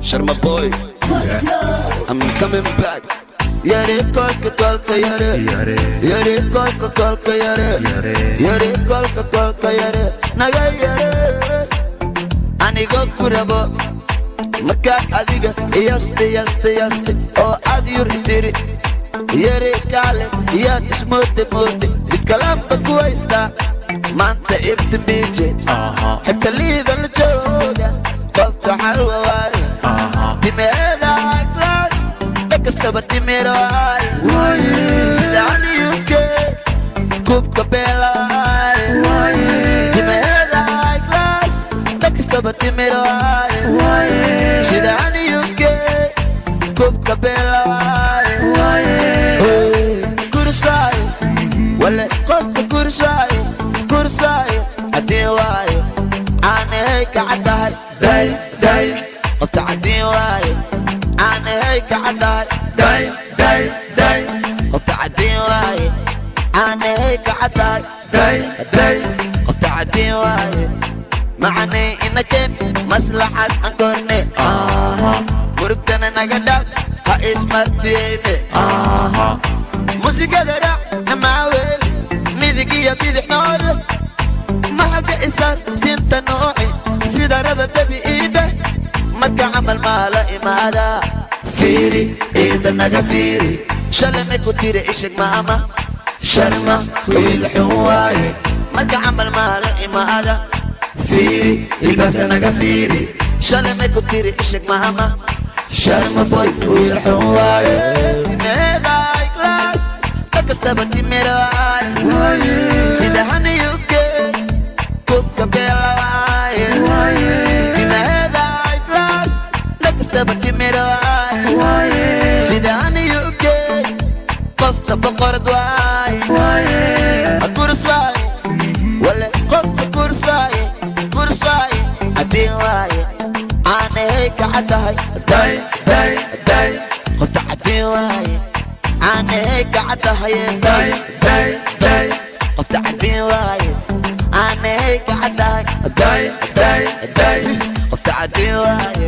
Sharma boy, I'm coming back. Yare kolka yare, yare kolka yare, yare kolka yare, naga yare. Anigo kurabo, markaad adiga yaste oo aad yurtiri. Yare kale yaad ismoode mid kalaamba ku haysta maanta ibti biije xibta liida la jooga qofta xalwa waaye timeeda aglaan dakastaba timiro waaye sidaan yuke kubka beelaaye timeeda aglaan dakastaba timiro waaye sidaan yuke kubka beelaaye kursaaye wale qofka kursaaye haddii waaye aanahey kacadahay day qofta haddii waaye aanahey kacadahay day qofta haddii waaye aanahey kacadahay day qofta haddii waaye macanay inakeen maslaxaas aan korne murugtana naga dhaaf ha ismartiyeyne musigada dhac namaaweel midigiya bidix noore maxaga isaar sinta nooci sida raba bebi iidhe marka camal maala imaada fiiri iida naga fiiri shalame ku tiri ishig maama sharma wiil xun waaye marka camal maala imaada fiiri ilbaka naga fiiri shalame ku tiri ishig maama sharma boy wiil xun waaye meedaay glaas dakastaba timiro waaye sida hani yuke kubka beela waaye timeedaay glaas dakastaba timiro waaye sida hani yuke qofta boqorad waaye kursaaye wale qofka kursaaye haddii waaye aanahey kacadahay day qofta haddii waaye aanahey kacadahay day qofta haddii waaye aanahey kacadahay day qofta haddii waaye